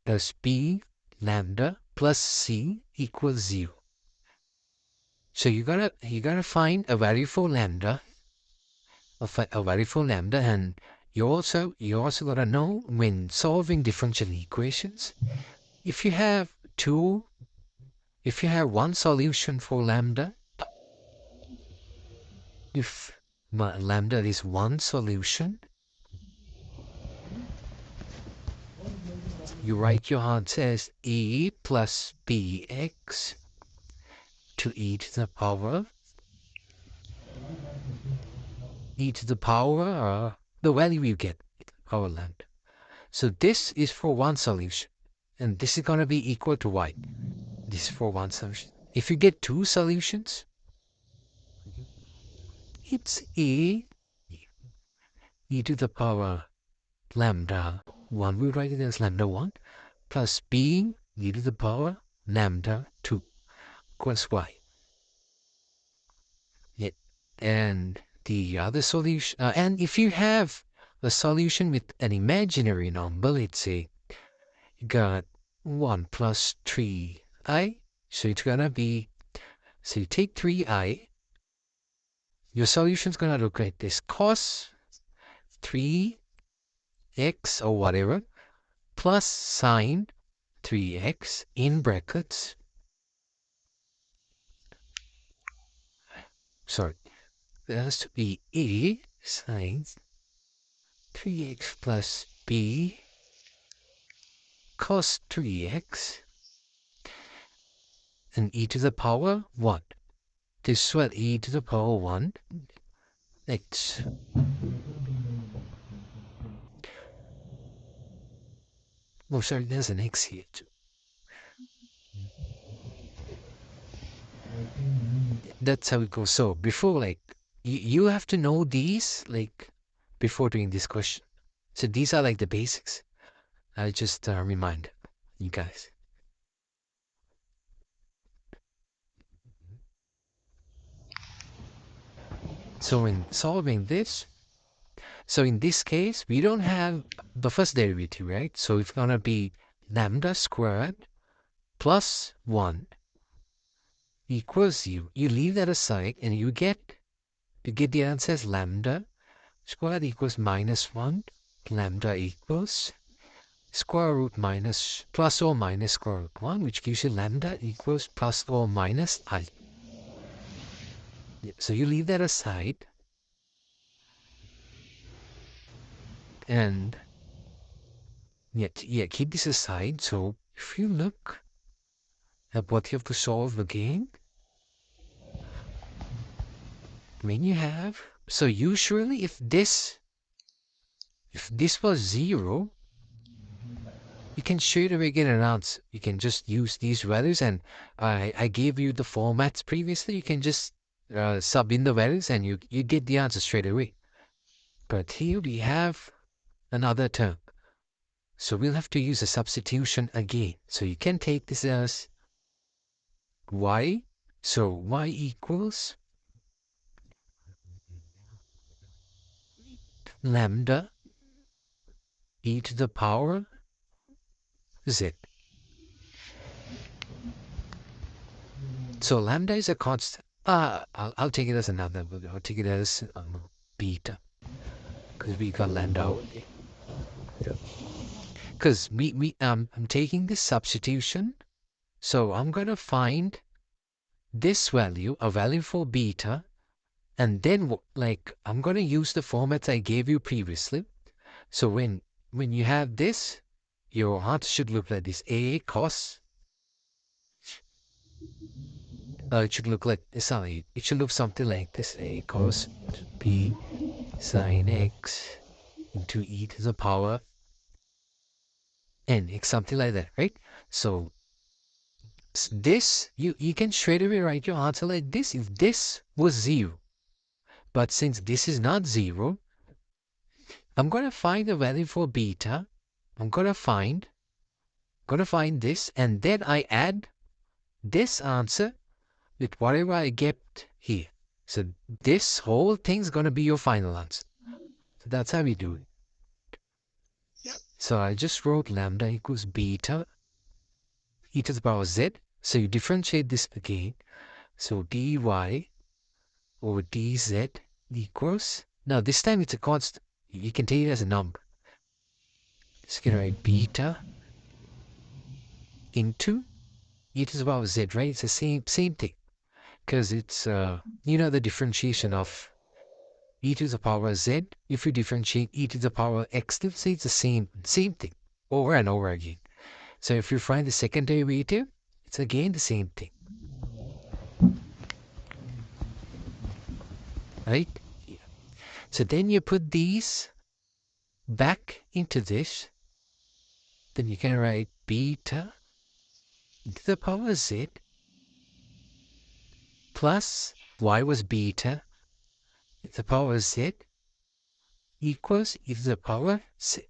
plus b lambda plus c equals 0. So you gotta find a value for lambda, a value for lambda, and you also gotta know when solving differential equations, if you have one solution for lambda, if lambda is one solution, you write your answer as e plus bx to e to the power the value you get, power lambda. So this is for one solution, and this is going to be equal to y. This is for one solution. If you get two solutions, it's e to the power lambda 1. We write it as lambda 1 plus b e to the power lambda 2 equals y. And the other solution, and if you have a solution with an imaginary number, let's say you got 1 plus 3i, so it's gonna be, so you take 3i, your solution's gonna look like this: cos 3x or whatever plus sine 3x in brackets, sorry, there has to be a sine 3x plus b cos 3x and e to the power 1. This was e to the power 1 x. Oh, sorry, there's an x here too. That's how it goes. So before, like, you have to know these, like, before doing this question. So these are like the basics. I just remind you guys. So in solving this, so in this case, we don't have the first derivative, right? So it's gonna be lambda squared plus 1 equals 0. You leave that aside and you get the answer as lambda squared equals minus 1. Lambda equals square root minus plus or minus square root 1, which gives you lambda equals plus or minus I. So you leave that aside, and keep this aside. So if you look at what you have to solve again, when you have, so usually if this was 0, you can straight away get an answer. You can just use these values, and I gave you the formats previously. You can just sub in the values and you get the answer straight away. But here we have another term, so we'll have to use a substitution again. So you can take this as y. So y equals lambda e to the power z. So lambda is a constant. I'll take it as another. I'll take it as beta, because we got lambda over there. Because I'm taking this substitution, so I'm gonna find this value, a value for beta, and then like I'm gonna use the formats I gave you previously. So when you have this, your answer should look like this: a cos. It should look like, sorry, it should look something like this: a cos b sine x into e to the power n x, something like that, right? So this, you can straight away write your answer like this if this was 0. But since this is not 0, I'm gonna find a value for beta. I'm gonna find this, and then I add this answer with whatever I get here. So this whole thing's gonna be your final answer. So that's how we do it. So I just wrote lambda equals beta e to the power z. So you differentiate this again. So dy over dz equals, now this time it's a constant. You can take it as a number. So you can write beta into e to the power z, right? It's the same thing. Because it's, the differentiation of e to the power z. If you differentiate e to the power x, let's say it's the same thing over and over again. So if you find the second derivative, it's again the same thing. Right? Yeah. So then you put these back into this. Then you can write beta e to the power z plus y was beta e to the power z equals e to the power z.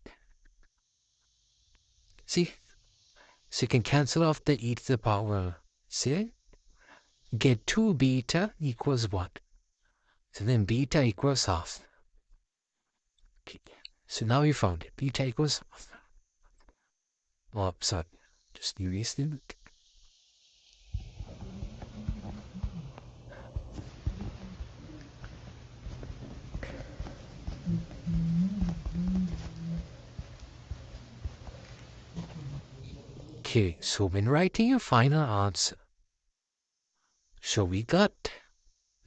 See? So you can cancel off the e to the power z. Get 2 beta equals 1. So then beta equals half. Okay. So now you found it. Beta equals half. Oh, sorry. Just erased it. Okay, so when writing your final answer, so we got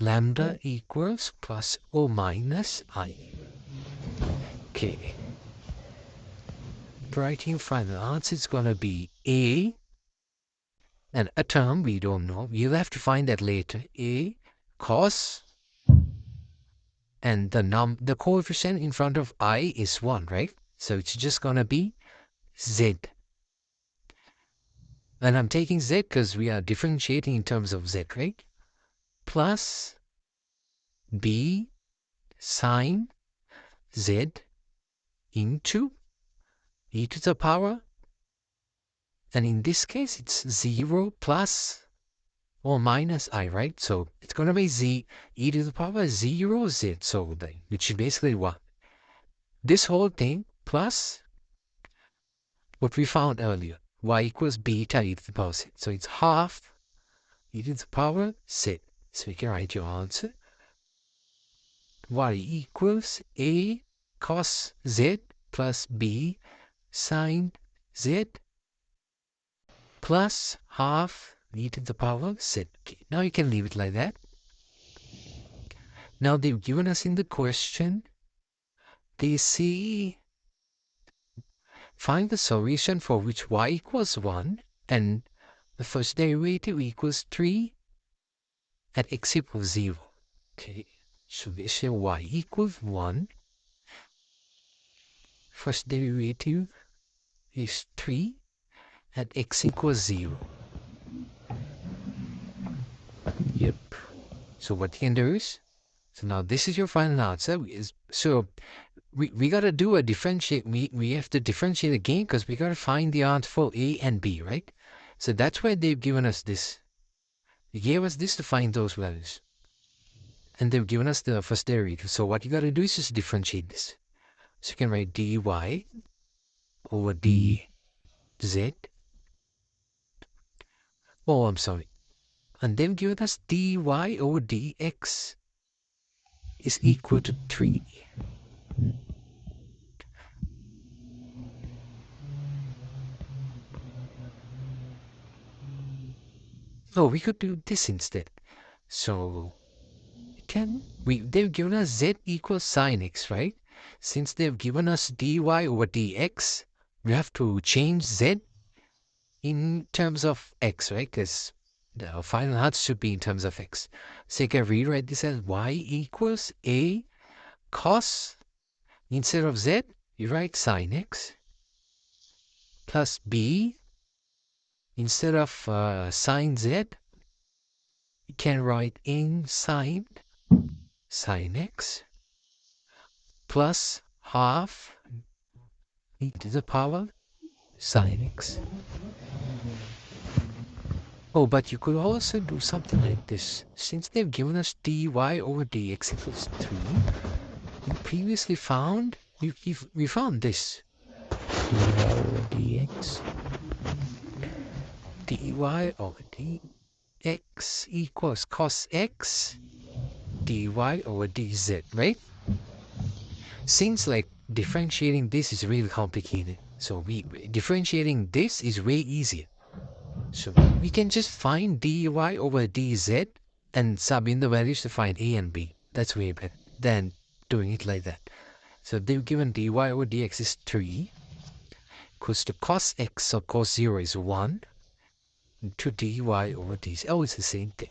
lambda equals plus or minus I. Okay. Writing your final answer is going to be A, and a term we don't know. You'll have to find that later. A cos, and the coefficient in front of I is 1, right? So it's just going to be Z. And I'm taking Z because we are differentiating in terms of Z, right? Plus B sine Z into e to the power, and in this case it's 0 plus or minus I, right? So it's going to be z e to the power 0 z, so which is basically what? This whole thing plus what we found earlier, y equals beta e to the power z. So it's half e to the power z. So we can write your answer. Y equals a cos z plus b sine z plus half e to the power z. Okay, now you can leave it like that. Now they've given us in the question, they say find the solution for which y equals 1 and the first derivative equals 3 at x equals 0. Okay, so we say y equals 1. First derivative is 3 at x equals 0. Yep. So what you can do is, so now this is your final answer. So we got to do a differentiate. We have to differentiate again because we got to find the answer for A and B, right? So that's why they've given us this. They gave us this to find those values. And they've given us the first derivative. So what you got to do is just differentiate this. So you can write dy over dz. Oh, I'm sorry. And they've given us dy over dx is equal to 3. Oh, we could do this instead. So they've given us z equals sine x, right? Since they've given us dy over dx, we have to change z in terms of x, right? Because the final answer should be in terms of x. So you can rewrite this as y equals a cos, instead of z, you write sine x, plus b, instead of sine z, you can write in sine x, plus half e to the power sine x. Oh, but you could also do something like this. Since they've given us dy over dx equals 3, we previously found, we found this. dy over dx, dy over dx equals cos x dy over dz, right? Seems like differentiating this is really complicated. So differentiating this is way easier. So we can just find dy over dz and sub in the values to find a and b. That's way better than doing it like that. So they've given dy over dx is 3 equals to cos x, so cos 0 is 1 to dy over dz. Oh, it's the same thing.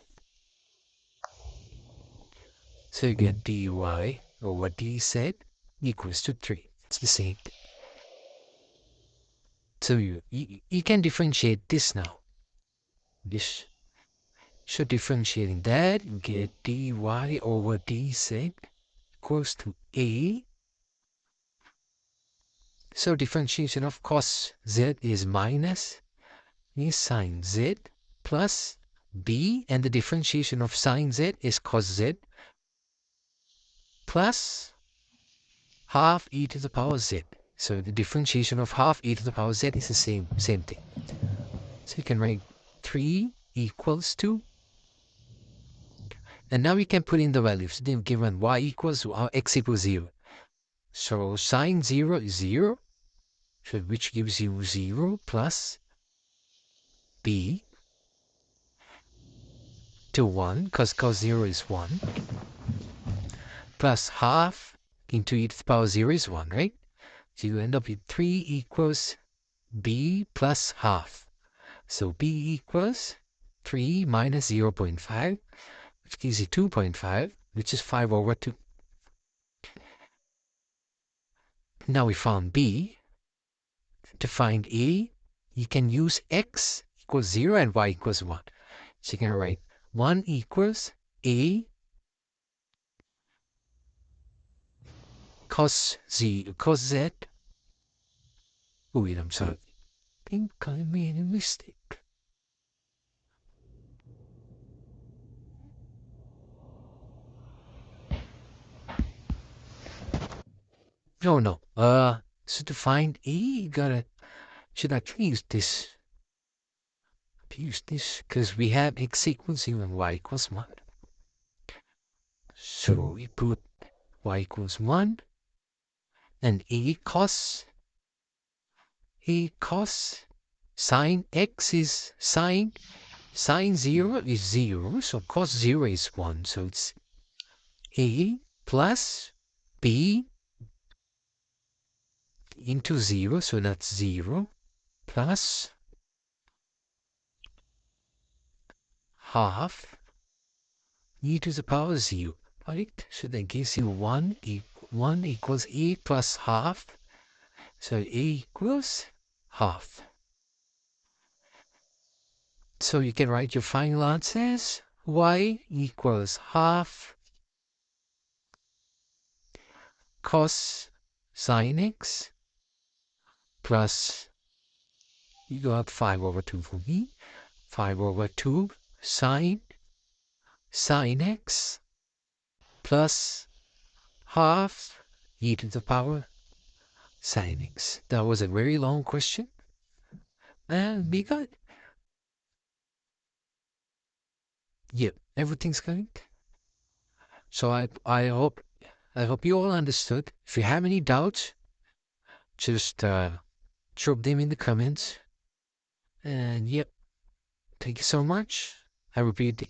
So you get dy over dz equals to 3. It's the same thing. So you can differentiate this now. This. So differentiating that, you get dy over dz equals to a. So differentiation of cos z is minus a sine z plus b, and the differentiation of sine z is cos z plus half e to the power z. So the differentiation of half e to the power z is the same thing. So you can write 3 equals to, and now we can put in the values. They've given y equals x equals 0. So sine 0 is 0, so which gives you 0 plus b to 1, because cos 0 is 1, plus half into e to the power 0 is 1, right? So you end up with 3 equals b plus half. So b equals 3 minus 0.5, which gives you 2.5, which is 5 over 2. Now we found b. To find a, you can use x equals 0 and y equals 1. So you can write 1 equals a cos z. Oh, wait, I'm sorry. I think I made a mistake. No. So to find a, you gotta, should I use this? Use this, because we have x equals 0 and y equals 1. So we put y equals 1 and a cos sine x is sine 0 is 0, so cos 0 is 1, so it's a plus b into 0, so that's 0, plus half e to the power 0, right? So that gives you 1 equals a plus half, so a equals half. So you can write your final answer as y equals half cos sine x plus, you go up 5 over 2 for me, 5 over 2 sine x plus half e to the power sine x. That was a very long question, and we got, yep, everything's correct. So I hope you all understood. If you have any doubts, just drop them in the comments. And yep, thank you so much. Have a great day.